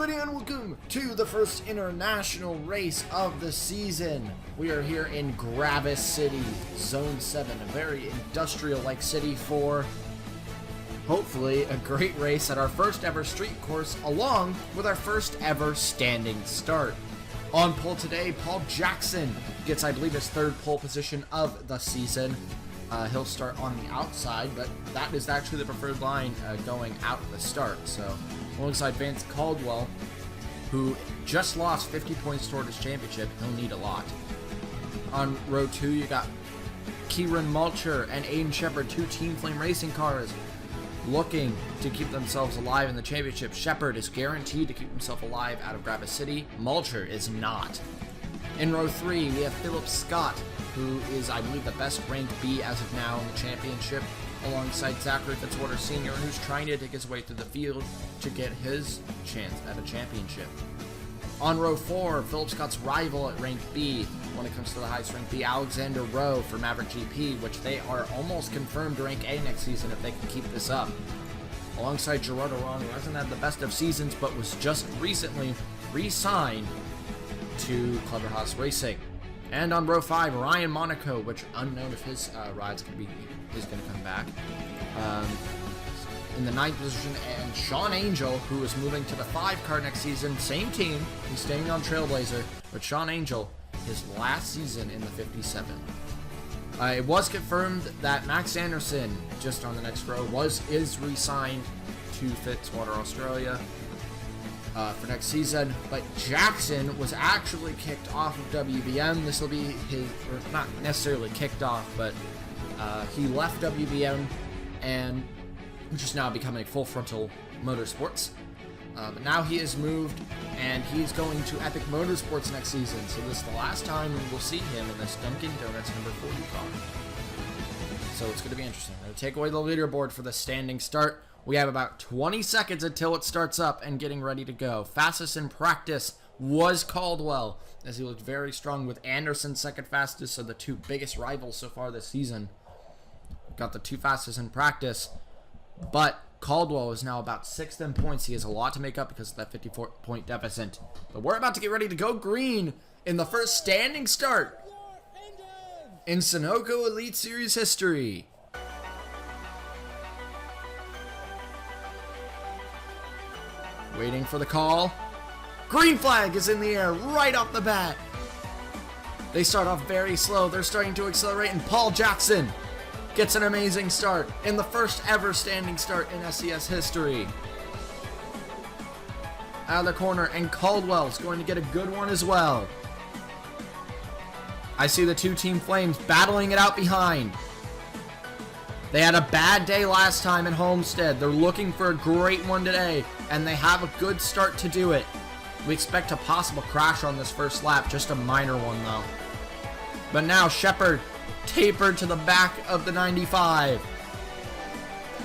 everybody, and welcome to the first international race of the season. We are here in Gravis City, Zone 7, a very industrial-like city for, hopefully, a great race at our first ever street course, along with our first ever standing start. On pole today, Paul Jackson gets, I believe, his third pole position of the season. He'll start on the outside, but that is actually the preferred line going out at the start. So, alongside Vance Caldwell, who just lost 50 points toward his championship, he'll need a lot. On row 2, you got Kieran Mulcher and Aiden Shepard, two Team Flame racing cars, looking to keep themselves alive in the championship. Shepard is guaranteed to keep himself alive out of Gravis City. Mulcher is not. In row 3, we have Philip Scott, who is, I believe, the best ranked B as of now in the championship, alongside Zachary Fitzwater Sr., who's trying to take his way through the field to get his chance at a championship. On row 4, Philip Scott's rival at rank B, when it comes to the highest rank B, Alexander Rowe for Maverick GP, which they are almost confirmed to rank A next season if they can keep this up. Alongside Gerardo Ron, who hasn't had the best of seasons, but was just recently re-signed to Clever Haas Racing. And on row 5, Ryan Monaco, which unknown if his ride's is going to come back. In the 9th position, and Sean Angel, who is moving to the 5 car next season. Same team, he's staying on Trailblazer, but Sean Angel, his last season in the 57. It was confirmed that Max Anderson, just on the next row, is re-signed to Fitzwater Australia for next season, but Jackson was actually kicked off of WBM. This will be his, or not necessarily kicked off, but he left WBM and which is now becoming Full Frontal Motorsports. But now he has moved and he's going to Epic Motorsports next season. So this is the last time we'll see him in this Dunkin' Donuts number 40 car. So it's going to be interesting. I'm going to take away the leaderboard for the standing start. We have about 20 seconds until it starts up and getting ready to go. Fastest in practice was Caldwell, as he looked very strong with Anderson second fastest, so the two biggest rivals so far this season. Got the two fastest in practice, but Caldwell is now about 6th in points. He has a lot to make up because of that 54-point deficit. But we're about to get ready to go green in the first standing start in Sunoco Elite Series history. Waiting for the call. Green flag is in the air right off the bat. They start off very slow. They're starting to accelerate, and Paul Jackson gets an amazing start in the first ever standing start in SES history. Out of the corner, and Caldwell's going to get a good one as well. I see the two Team Flames battling it out behind. They had a bad day last time at Homestead. They're looking for a great one today, and they have a good start to do it. We expect a possible crash on this first lap, just a minor one though. But now Shepard tapered to the back of the 95.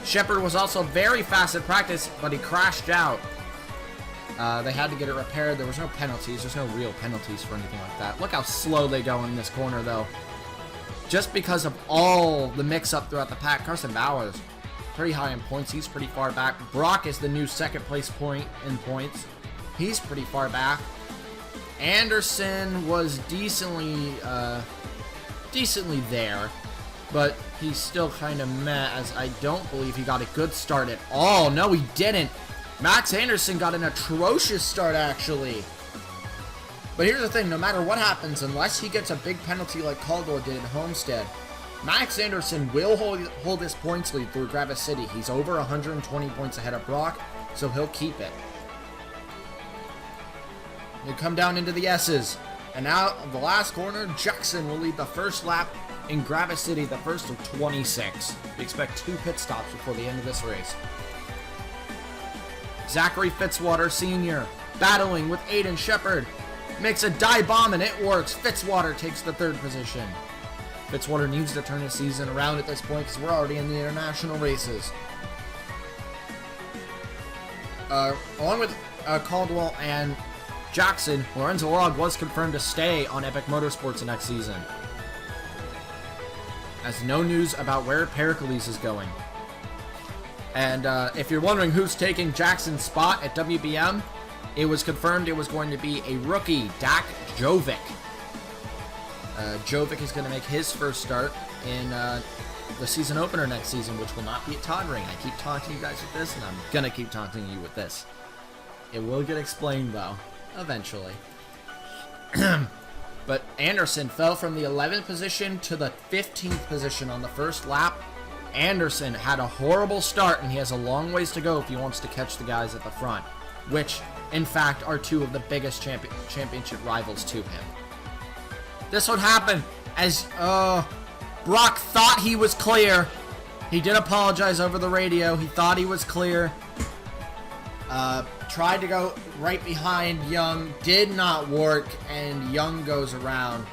Shepard was also very fast at practice, but he crashed out. They had to get it repaired. There was no penalties. There's no real penalties for anything like that. Look how slow they go in this corner though. Just because of all the mix-up throughout the pack. Carson Bowers, pretty high in points. He's pretty far back. Brock is the new second place point in points. He's pretty far back. Anderson was decently there, but he's still kind of meh, as I don't believe he got a good start at all. No, he didn't. Max Anderson got an atrocious start, actually. But here's the thing, no matter what happens, unless he gets a big penalty like Caldwell did at Homestead, Max Anderson will hold his points lead through Gravis City. He's over 120 points ahead of Brock, so he'll keep it. They come down into the S's, and now the last corner, Jackson will lead the first lap in Gravis City, the first of 26. We expect 2 pit stops before the end of this race. Zachary Fitzwater Sr. battling with Aiden Shepard. Makes a dive bomb and it works. Fitzwater takes the 3rd position. Fitzwater needs to turn his season around at this point because we're already in the international races. Along with Caldwell and Jackson, Lorenzo Log was confirmed to stay on Epic Motorsports next season. As no news about where Pericles is going. And if you're wondering who's taking Jackson's spot at WBM, it was confirmed it was going to be a rookie, Dak Jovic. Jovic is going to make his first start in the season opener next season, which will not be at Todd Ring. I keep taunting you guys with this, and I'm going to keep taunting you with this. It will get explained, though, eventually. But Anderson fell from the 11th position to the 15th position on the first lap. Anderson had a horrible start, and he has a long ways to go if he wants to catch the guys at the front, which, in fact, are two of the biggest championship rivals to him. This would happen as Brock thought he was clear. He did apologize over the radio. He thought he was clear. Tried to go right behind Young. Did not work, and Young goes around.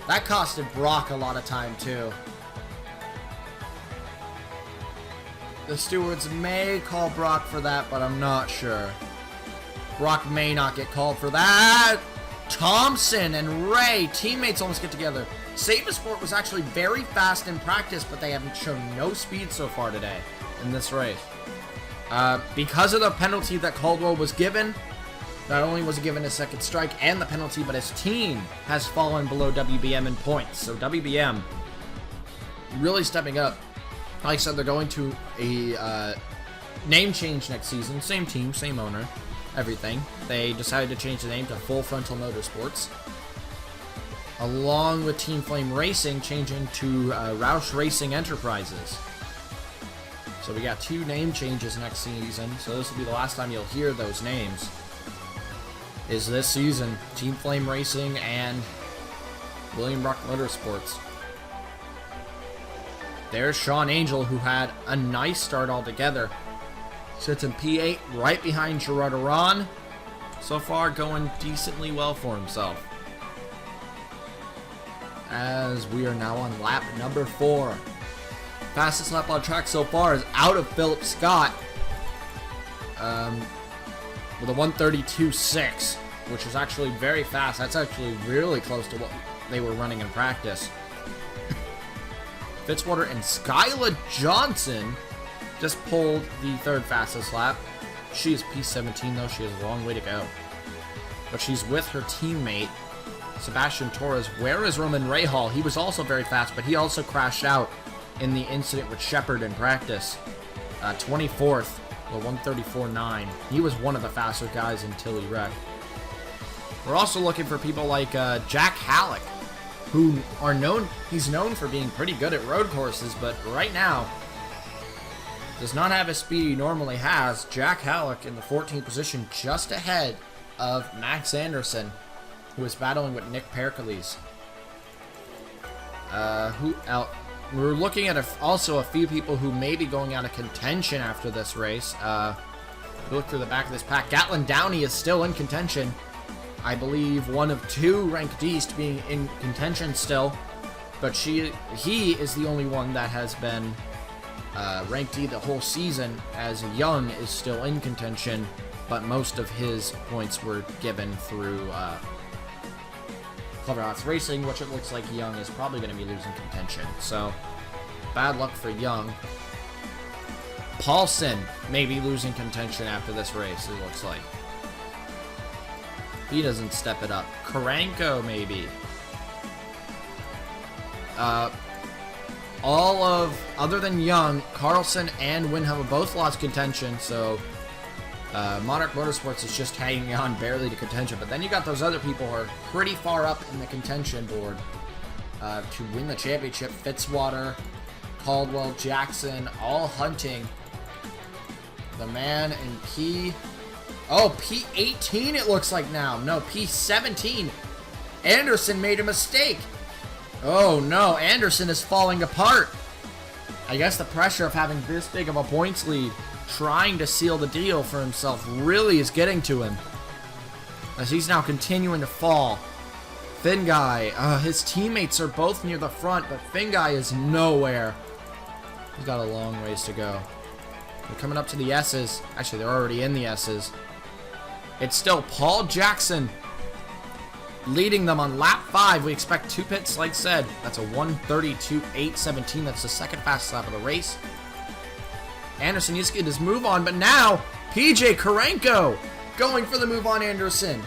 That costed Brock a lot of time, too. The stewards may call Brock for that, but I'm not sure. Brock may not get called for that. Thompson and Ray, teammates, almost get together. Save-A-Sport was actually very fast in practice, but they haven't shown no speed so far today in this race. Because of the penalty that Caldwell was given, not only was he given a second strike and the penalty, but his team has fallen below WBM in points. So WBM really stepping up. Like I said, they're going to a name change next season. Same team, same owner, everything. They decided to change the name to Full Frontal Motorsports, along with Team Flame Racing changing to Roush Racing Enterprises. So we got 2 name changes next season, so this will be the last time you'll hear those names. Is this season, Team Flame Racing and William Brock Motorsports. There's Sean Angel, who had a nice start altogether. Sits in P8 right behind Gerard Aron. So far going decently well for himself. As we are now on lap number 4. Fastest lap on track so far is out of Philip Scott. With a 1:32.6, which is actually very fast. That's actually really close to what they were running in practice. Fitzwater and Skyla Johnson just pulled the 3rd fastest lap. She is P17 though, she has a long way to go. But she's with her teammate, Sebastian Torres. Where is Roman Rahal? He was also very fast, but he also crashed out in the incident with Shepard in practice. 24th, with 1:34.9. He was one of the faster guys until he wrecked. We're also looking for people like Jack Halleck, who are known, he's known for being pretty good at road courses, but right now does not have a speed he normally has. Jack Halleck in the 14th position, just ahead of Max Anderson, who is battling with Nick Pericles. We're looking at also a few people who may be going out of contention after this race. Look through the back of this pack. Gatlin Downey is still in contention. I believe one of 2 ranked Ds to being in contention still, but he is the only one that has been ranked D the whole season, as Young is still in contention, but most of his points were given through Clever House Racing, which it looks like Young is probably going to be losing contention. So, bad luck for Young. Paulson may be losing contention after this race, it looks like. He doesn't step it up. Karanko, maybe. Other than Young, Carlson and Windham have both lost contention, so Monarch Motorsports is just hanging on barely to contention. But then you got those other people who are pretty far up in the contention board to win the championship. Fitzwater, Caldwell, Jackson, all hunting the man in P18 it looks like now. No, P17. Anderson made a mistake. Oh no, Anderson is falling apart. I guess the pressure of having this big of a points lead, trying to seal the deal for himself, really is getting to him, as he's now continuing to fall. Finn Guy, his teammates are both near the front, but Finn Guy is nowhere. He's got a long ways to go. They're coming up to the S's. Actually, they're already in the S's. It's still Paul Jackson leading them on lap 5. We expect 2 pits, like said. That's a 1:32.817. That's the 2nd fastest lap of the race. Anderson needs to get his move on, but now PJ Karanko going for the move on Anderson.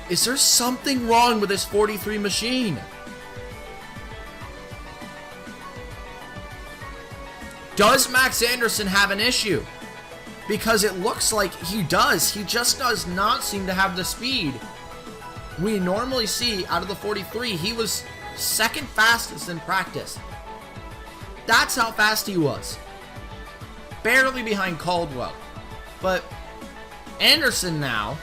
Is there something wrong with this 43 machine? Does Max Anderson have an issue? Because it looks like he does. He just does not seem to have the speed. We normally see out of the 43, he was second fastest in practice. That's how fast he was. Barely behind Caldwell. But Anderson now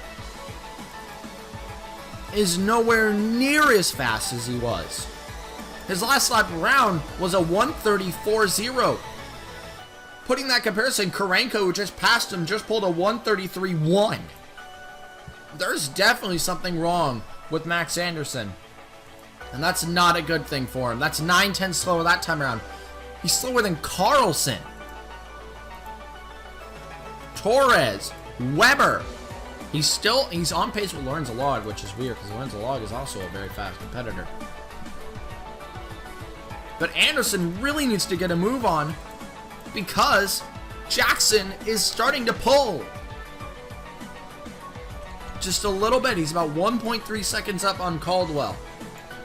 is nowhere near as fast as he was. His last lap around was a 1:34.0. Putting that comparison, Karenko, who just passed him, just pulled a 1:33.1. There's definitely something wrong with Max Anderson. And that's not a good thing for him. That's 9/10 slower that time around. He's slower than Carlson, Torres, Weber. He's on pace with Lorenzo Log, which is weird because Lorenzo Log is also a very fast competitor. But Anderson really needs to get a move on because Jackson is starting to pull. Just a little bit. He's about 1.3 seconds up on Caldwell.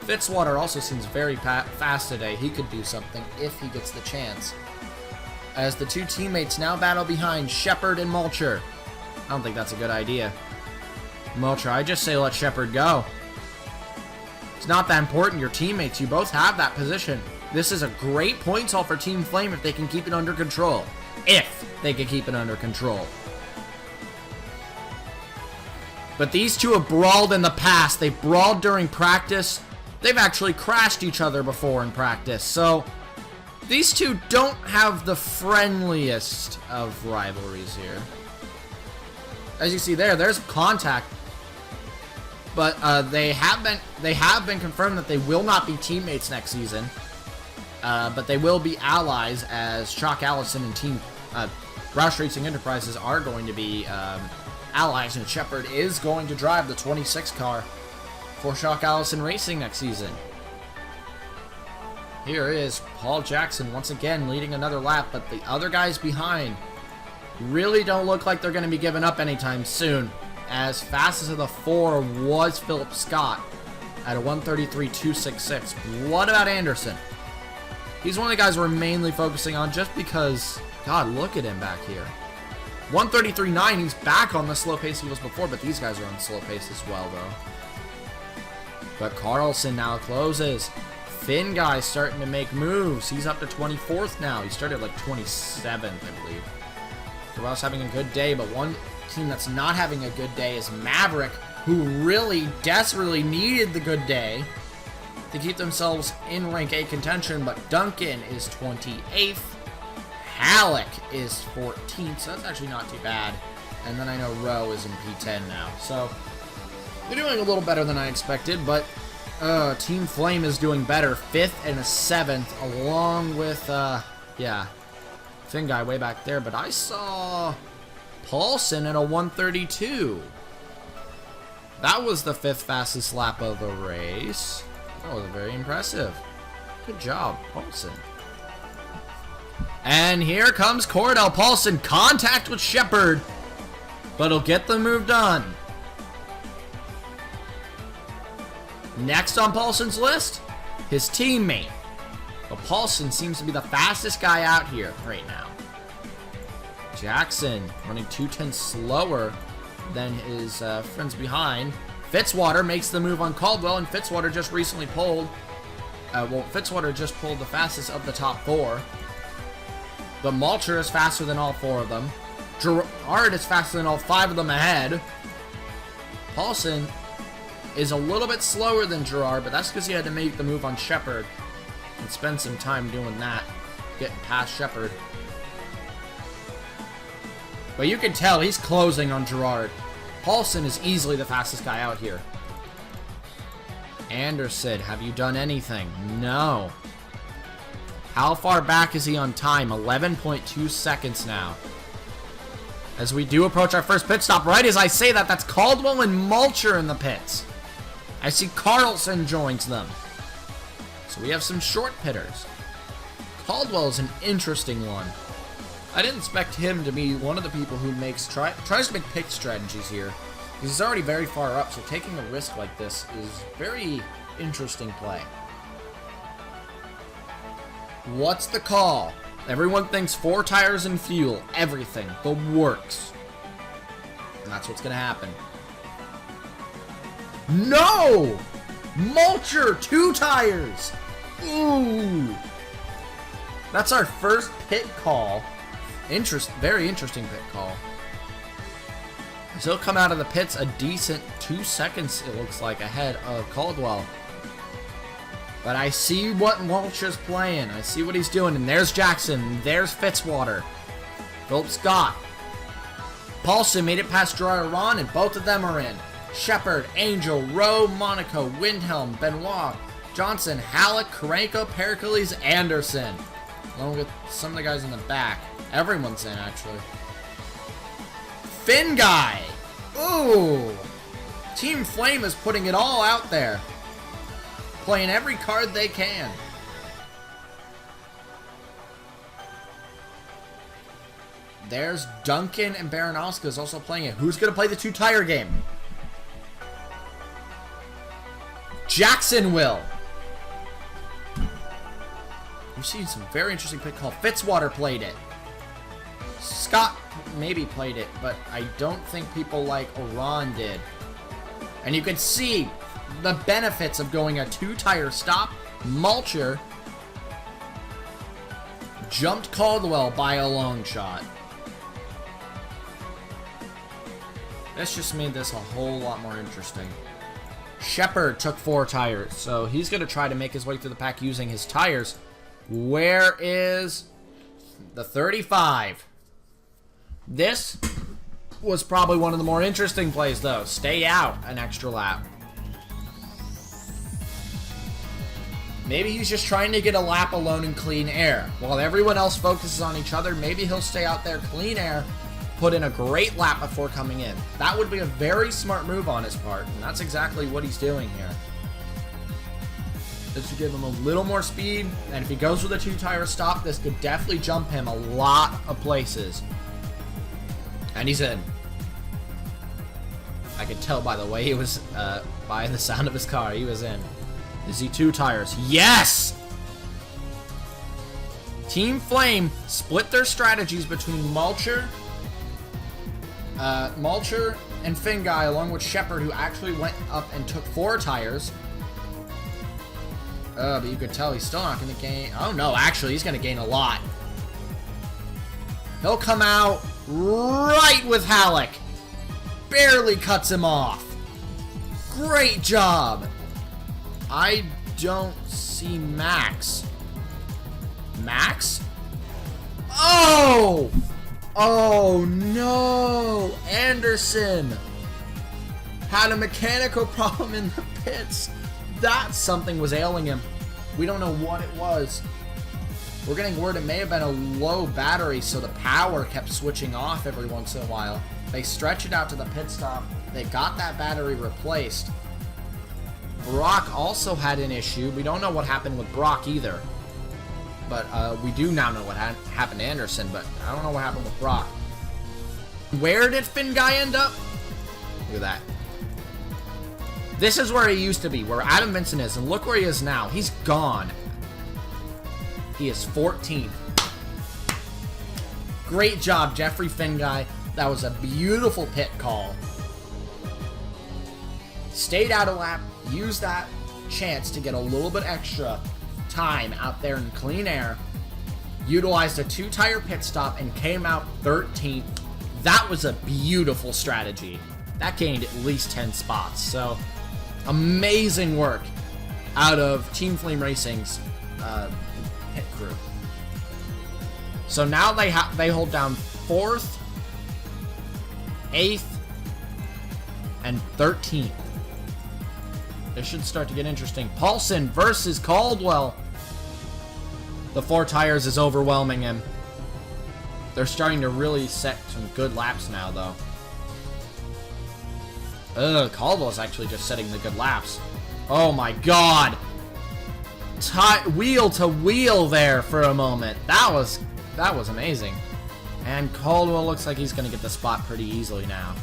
Fitzwater also seems very fast today. He could do something if he gets the chance. As the two teammates now battle behind Shepard and Mulcher. I don't think that's a good idea. Mulcher, I just say let Shepard go. It's not that important. Your teammates, you both have that position. This is a great points haul for Team Flame if they can keep it under control. If they can keep it under control. But these two have brawled in the past. They brawled during practice. They've actually crashed each other before in practice. So these two don't have the friendliest of rivalries here. As you see there's contact. But they have been confirmed that they will not be teammates next season. But they will be allies, as Chalk Allison and Team Roush Racing Enterprises are going to be allies, and Shepard is going to drive the 26 car for Chalk Allison Racing next season. Here is Paul Jackson once again leading another lap, but the other guys behind really don't look like they're going to be giving up anytime soon. As fastest of the four was Philip Scott at a 1:33.266. What about Anderson? He's one of the guys we're mainly focusing on just because, God, look at him back here. 1:33.9, he's back on the slow pace he was before, but these guys are on slow pace as well, though. But Carlson now closes. Finn guy's starting to make moves. He's up to 24th now. He started like 27th, I believe. Terrell's having a good day, but one team that's not having a good day is Maverick, who really desperately needed the good day to keep themselves in rank 8 contention, but Duncan is 28th. Halleck is 14th, so that's actually not too bad. And then I know Rowe is in P10 now. So they're doing a little better than I expected, but Team Flame is doing better. 5th and a 7th, along with, Finn guy way back there. But I saw Paulson at a 1:32. That was the 5th fastest lap of the race. That was very impressive. Good job, Paulson. And here comes Cordell Paulson. Contact with Shepard, but he'll get the move done. Next on Paulson's list, his teammate. But Paulson seems to be the fastest guy out here right now. Jackson running 2:10 slower than his friends behind. Fitzwater makes the move on Caldwell, and Fitzwater just recently pulled. Fitzwater just pulled the fastest of the top 4. But Mulcher is faster than all 4 of them. Gerard is faster than all 5 of them ahead. Paulson is a little bit slower than Gerard, but that's because he had to make the move on Shepard and spend some time doing that, getting past Shepard. But you can tell he's closing on Gerard. Paulson is easily the fastest guy out here. Anderson, have you done anything? No. How far back is he on time? 11.2 seconds now. As we do approach our first pit stop, right as I say that, that's Caldwell and Mulcher in the pits. I see Carlson joins them. So we have some short pitters. Caldwell is an interesting one. I didn't expect him to be one of the people who tries to make pick strategies here. He's already very far up, so taking a risk like this is very interesting play. What's the call? Everyone thinks 4 tires and fuel. Everything. The works. And that's what's going to happen. No! Mulcher! 2 tires! Ooh! That's our first pit call. Very interesting pit call. So he'll come out of the pits a decent 2 seconds, it looks like, ahead of Caldwell. But I see what Mulcher's playing. I see what he's doing. And there's Jackson. There's Fitzwater. Philip Scott. Paulson made it past Ron, and both of them are in. Shepard, Angel, Rowe, Monaco, Windhelm, Benoit, Johnson, Halleck, Karenko, Pericles, Anderson. Along with some of the guys in the back. Everyone's in, actually. Finn Guy. Ooh. Team Flame is putting it all out there. Playing every card they can. There's Duncan and Baranowska is also playing it. Who's going to play the 2-tire game? Jackson will. We've seen some very interesting pick call. Fitzwater played it. Scott maybe played it, but I don't think people like Oran did. And you can see the benefits of going a 2-tire stop. Mulcher jumped Caldwell by a long shot. This just made this a whole lot more interesting. Shepard took 4 tires, so he's going to try to make his way through the pack using his tires. Where is the 35? This was probably one of the more interesting plays, though. Stay out an extra lap. Maybe he's just trying to get a lap alone in clean air. While everyone else focuses on each other, maybe he'll stay out there clean air, put in a great lap before coming in. That would be a very smart move on his part, and that's exactly what he's doing here. This would give him a little more speed, and if he goes with a 2-tire stop, this could definitely jump him a lot of places. And he's in. I could tell by the way he was, by the sound of his car, he was in. Is he 2 tires? Yes! Team Flame split their strategies between Mulcher and Finn Guy, along with Shepard, who actually went up and took 4 tires. But you could tell he's still not going to gain. Oh no, actually, he's going to gain a lot. He'll come out right with Halleck. Barely cuts him off. Great job. I don't see Max. Max? Oh! Oh no! Anderson had a mechanical problem in the pits. That something was ailing him. We don't know what it was. We're getting word it may have been a low battery, so the power kept switching off every once in a while. They stretch it out to the pit stop. They got that battery replaced. Brock also had an issue. We don't know what happened with Brock either. But we do now know what happened to Anderson, but I don't know what happened with Brock. Where did Finn Guy end up? Look at that. This is where he used to be, where Adam Vincent is, and look where he is now. He's gone. He is 14th. Great job, Jeffrey Finn Guy. That was a beautiful pit call. Stayed out a lap, used that chance to get a little bit extra time out there in clean air, utilized a 2-tire pit stop, and came out 13th. That was a beautiful strategy. That gained at least 10 spots. So, amazing work out of Team Flame Racing's pit crew. So now they hold down 4th, 8th, and 13th. This should start to get interesting. Paulson versus Caldwell. The 4 tires is overwhelming him. They're starting to really set some good laps now, though. Caldwell's actually just setting the good laps. Oh my god. Wheel to wheel there for a moment. That was amazing. And Caldwell looks like he's going to get the spot pretty easily now.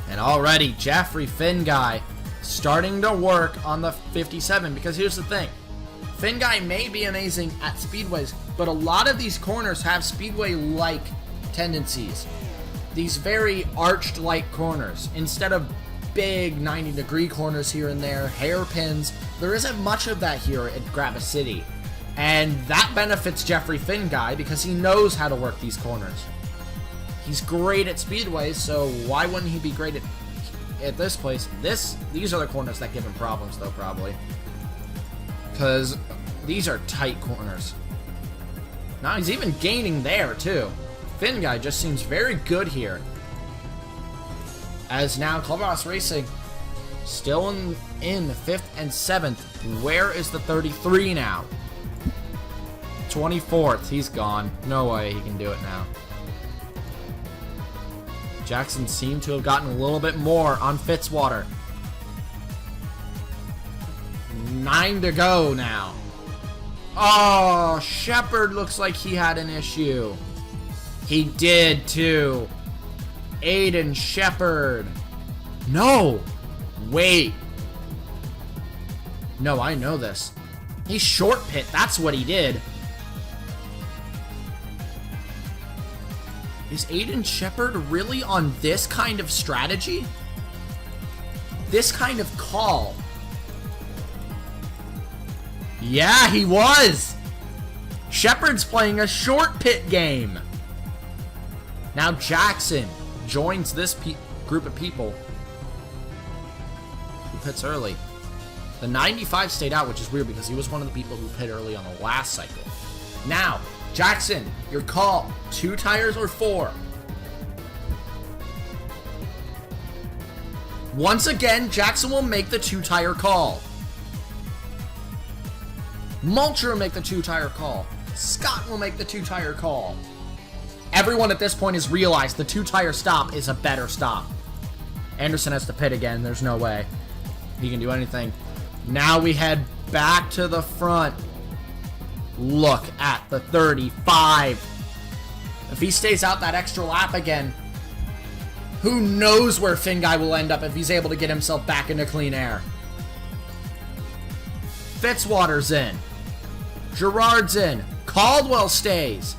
And already, Jeffrey Finn Guy starting to work on the 57, because here's the thing. Finn Guy may be amazing at speedways, but a lot of these corners have speedway-like tendencies. These very arched-like corners. Instead of big 90-degree corners here and there, hairpins, there isn't much of that here at Gravis City. And that benefits Jeffrey Finn Guy because he knows how to work these corners. He's great at speedways, so why wouldn't he be great at this place? These are the corners that give him problems, though, probably. Because these are tight corners. Now he's even gaining there, too. Finn Guy just seems very good here. As now Clubhouse Racing still in 5th and 7th. Where is the 33 now? 24th. He's gone. No way he can do it now. Jackson seemed to have gotten a little bit more on Fitzwater. 9 to go now. Oh, Shepard looks like he had an issue. He did too. Aiden Shepard. No. Wait. No, I know this. He short pit. That's what he did. Is Aiden Shepard really on this kind of strategy? This kind of call? Yeah, he was! Shepard's playing a short pit game. Now Jackson joins this group of people who pits early. The 95 stayed out, which is weird because he was one of the people who pit early on the last cycle. Now, Jackson, your call. 2 tires or 4? Once again, Jackson will make the 2-tire call. Mulcher will make the 2-tire call. Scott will make the 2-tire call. Everyone at this point has realized the 2-tire stop is a better stop. Anderson has to pit again. There's no way he can do anything. Now we head back to the front. Look at the 35. If he stays out that extra lap again, who knows where Finn Guy will end up if he's able to get himself back into clean air. Fitzwater's in. Gerard's in. Caldwell stays.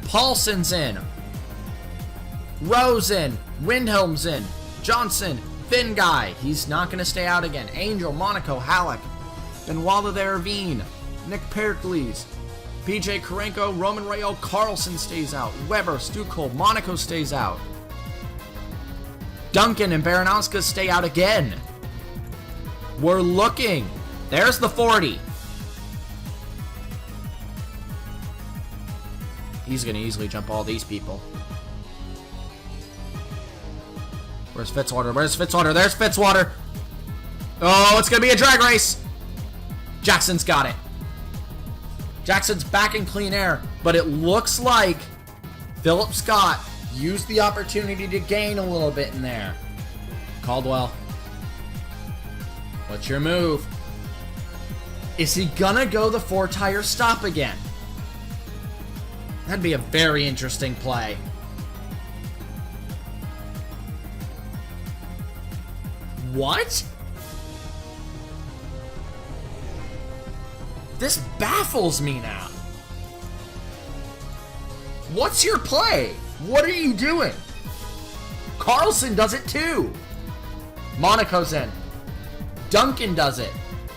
Paulson's in. Rose in. Windhelm's in. Johnson. Finn Guy. He's not going to stay out again. Angel, Monaco, Halleck. Benoit de Ravine. Nick Pericles. PJ Karenko, Roman Rayo, Carlson stays out. Weber, Stuckel, Monaco stays out. Duncan and Baranowska stay out again. We're looking. There's the 40. He's going to easily jump all these people. Where's Fitzwater? Where's Fitzwater? There's Fitzwater. Oh, it's going to be a drag race. Jackson's got it. Jackson's back in clean air, but it looks like Philip Scott used the opportunity to gain a little bit in there. Caldwell. What's your move? Is he gonna go the 4-tire stop again? That'd be a very interesting play. What? This baffles me now. What's your play? What are you doing? Carlson does it too. Monaco's in. Duncan does it.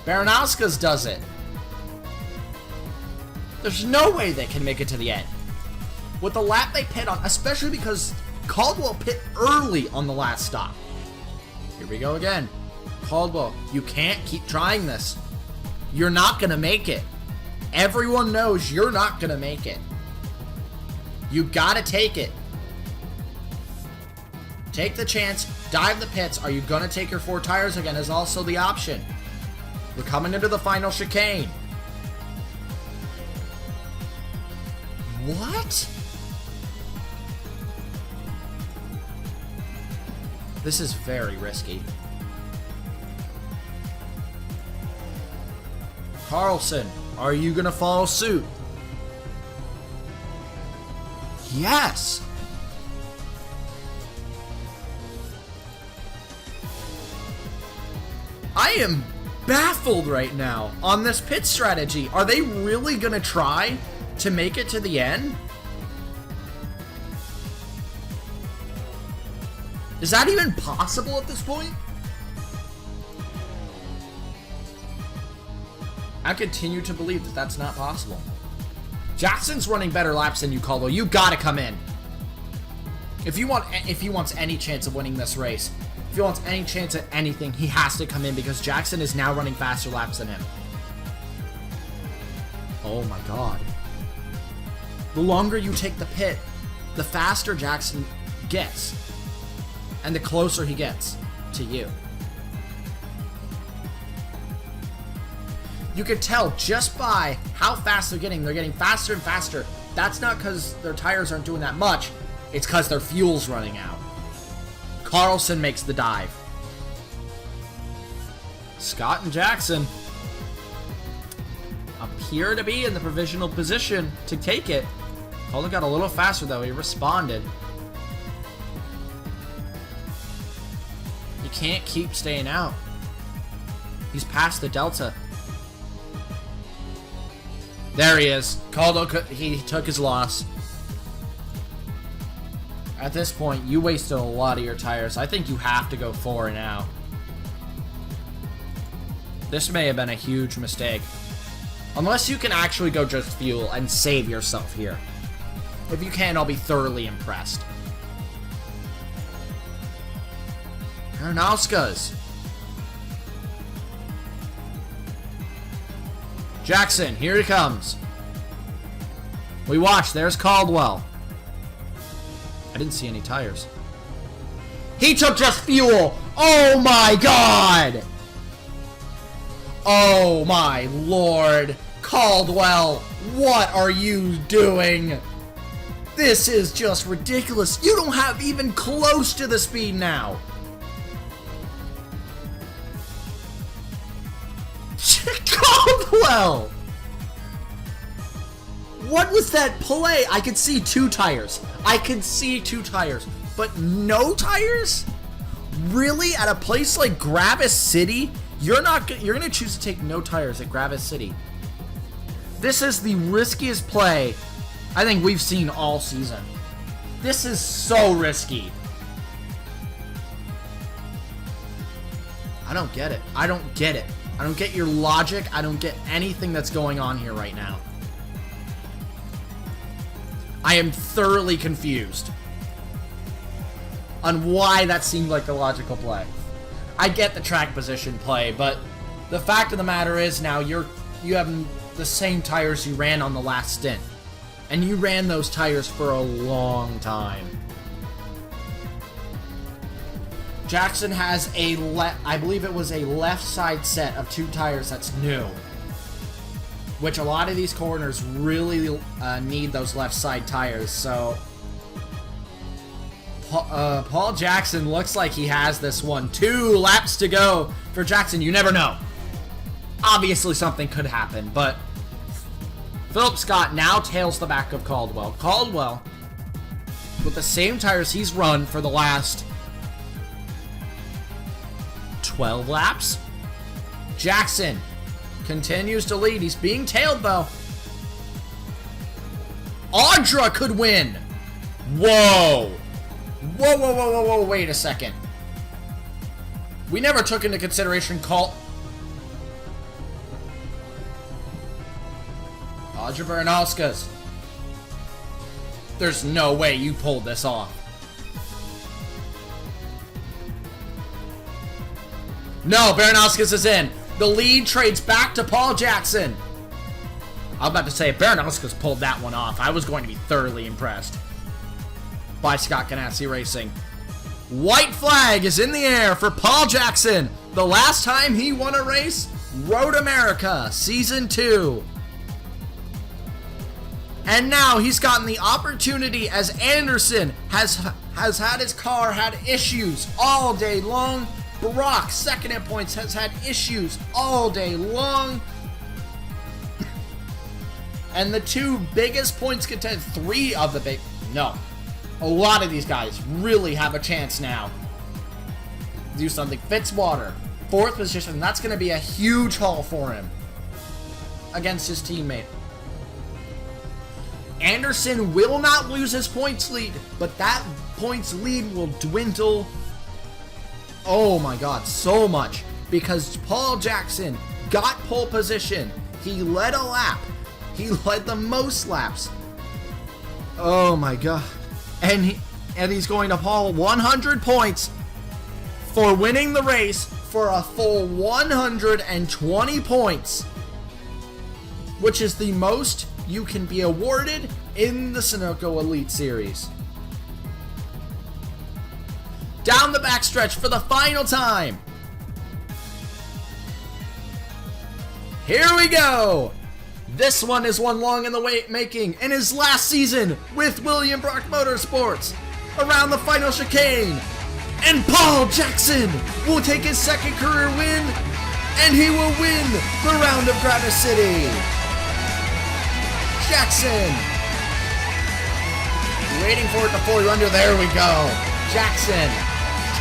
Baranowska's does it. There's no way they can make it to the end. With the lap they pit on, especially because Caldwell pit early on the last stop. Here we go again. Caldwell, you can't keep trying this. You're not going to make it. Everyone knows you're not going to make it. You got to take it. Take the chance. Dive the pits. Are you going to take your 4 tires again is also the option. We're coming into the final chicane. What? This is very risky. Carlson, are you going to follow suit? Yes. I am baffled right now on this pit strategy. Are they really going to try to make it to the end? Is that even possible at this point? I continue to believe that that's not possible. Jackson's running better laps than you, Caldwell. You gotta come in. If he wants any chance of winning this race, if he wants any chance at anything, he has to come in because Jackson is now running faster laps than him. Oh my god. The longer you take the pit, the faster Jackson gets. And the closer he gets to you. You can tell just by how fast they're getting faster and faster. That's not because their tires aren't doing that much. It's because their fuel's running out. Carlson makes the dive. Scott and Jackson appear to be in the provisional position to take it. Calder got a little faster though. He responded. You can't keep staying out. He's past the Delta. There he is. Caldo, he took his loss. At this point, you wasted a lot of your tires. I think you have to go 4 now. This may have been a huge mistake. Unless you can actually go just fuel and save yourself here. If you can, I'll be thoroughly impressed. Karnauskas. Jackson, here he comes. We watch, there's Caldwell. I didn't see any tires. He took just fuel! Oh my god! Oh my lord! Caldwell, what are you doing? This is just ridiculous. You don't have even close to the speed now. Caldwell! What was that play? I could see 2 tires. I could see 2 tires. But no tires? Really? At a place like Gravis City? You're gonna choose to take no tires at Gravis City. This is the riskiest play I think we've seen all season. This is so risky. I don't get it. I don't get it. I don't get your logic. I don't get anything that's going on here right now. I am thoroughly confused on why that seemed like the logical play. I get the track position play, but the fact of the matter is now you have the same tires you ran on the last stint. And you ran those tires for a long time. Jackson has I believe it was a left side set of 2 tires that's new. Which a lot of these corners really need those left side tires, so Paul Jackson looks like he has this one. 2 laps to go for Jackson. You never know. Obviously something could happen, but Philip Scott now tails the back of Caldwell. Caldwell, with the same tires he's run for the last 12 laps. Jackson continues to lead. He's being tailed, though. Audra could win. Whoa. Whoa, whoa, whoa, whoa, whoa. Wait a second. We never took into consideration Audra Bernauskas. There's no way you pulled this off. No, Bernauskas is in. The lead trades back to Paul Jackson. I was about to say, if Bernauskas pulled that one off, I was going to be thoroughly impressed. By Scott Ganassi Racing. White flag is in the air for Paul Jackson. The last time he won a race, Road America, Season 2. And now he's gotten the opportunity as Anderson has had his car had issues all day long. Brock, second at points, has had issues all day long. And the 2 biggest points contenders, 3 of the big... No. A lot of these guys really have a chance now to do something. Fitzwater 4th position. That's going to be a huge haul for him against his teammate. Anderson will not lose his points lead, but that points lead will dwindle, oh my god, so much, because Paul Jackson got pole position. He led a lap. He led the most laps. Oh my god. And he's going to haul 100 points for winning the race for a full 120 points, which is the most you can be awarded in the Sunoco Elite Series. Down the backstretch for the final time. Here we go. This one is one long in the making. In his last season with William Brock Motorsports, around the final chicane, and Paul Jackson will take his 2nd career win, and he will win the round of Gravis City. Jackson, waiting for it to fully render. There we go. Jackson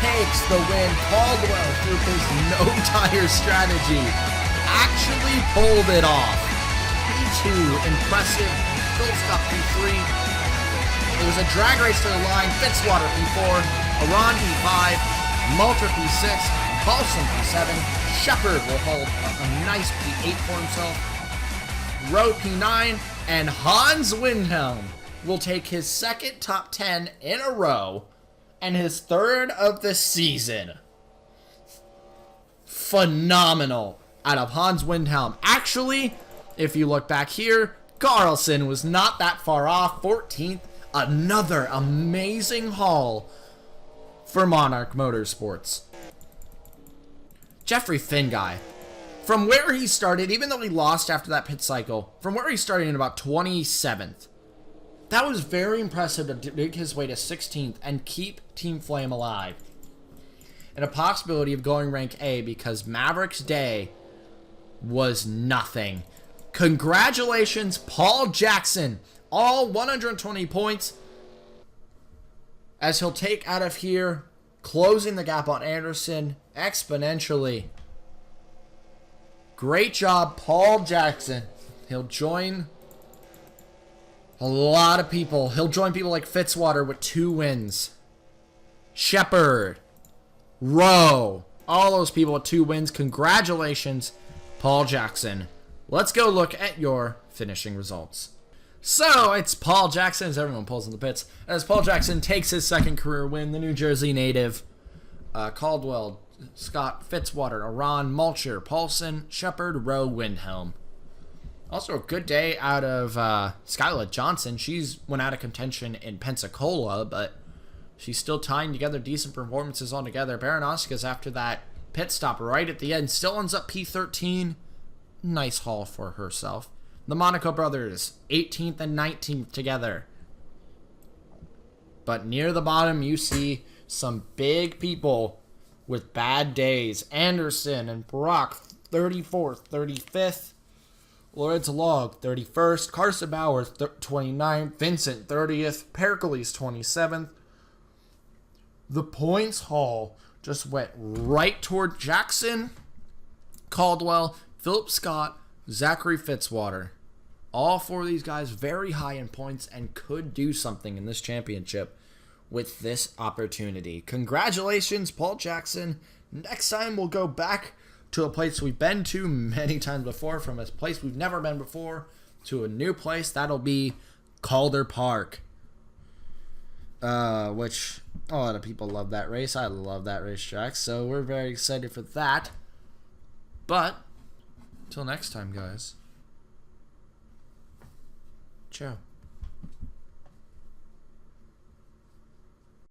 takes the win. Caldwell, through his no-tire strategy, actually pulled it off. P2, impressive. Phil Scott P3. It was a drag race to the line. Fitzwater P4, Aron P5, Malter P6, Paulson P7. Shepard will hold a nice P8 for himself. Rowe P9, and Hans Windhelm will take his 2nd top 10 in a row and his 3rd of the season. Phenomenal out of Hans Windhelm. Actually, if you look back here, Carlson was not that far off, 14th. Another amazing haul for Monarch Motorsports. Jeffrey Finguy, from where he started, even though he lost after that pit cycle, from where he started in about 27th, that was very impressive to make his way to 16th and keep Team Flame alive. And a possibility of going rank A, because Maverick's day was nothing. Congratulations, Paul Jackson. All 120 points as he'll take out of here, closing the gap on Anderson exponentially. Great job, Paul Jackson. He'll join a lot of people. He'll join people like Fitzwater with 2 wins. Shepard, Rowe, all those people with 2 wins. Congratulations, Paul Jackson. Let's go look at your finishing results. So, it's Paul Jackson, as everyone pulls in the pits, as Paul Jackson takes his 2nd career win, the New Jersey native. Caldwell, Scott, Fitzwater, Aron, Mulcher, Paulson, Shepard, Rowe, Windhelm. Also, a good day out of Skylar Johnson. She's went out of contention in Pensacola, but she's still tying together decent performances altogether. Baranowska's, after that pit stop right at the end, still ends up P13. Nice haul for herself. The Monaco brothers, 18th and 19th together. But near the bottom, you see some big people with bad days. Anderson and Brock, 34th, 35th. Lawrence Log, 31st. Carson Bauer, 29th. Vincent, 30th. Pericles, 27th. The points haul just went right toward Jackson, Caldwell, Philip Scott, Zachary Fitzwater. All 4 of these guys very high in points and could do something in this championship with this opportunity. Congratulations, Paul Jackson. Next time we'll go back to a place we've been to many times before, from a place we've never been before to a new place. That'll be Calder Park, which a lot of people love that race. I love that racetrack, so we're very excited for that. But till next time, guys. Ciao.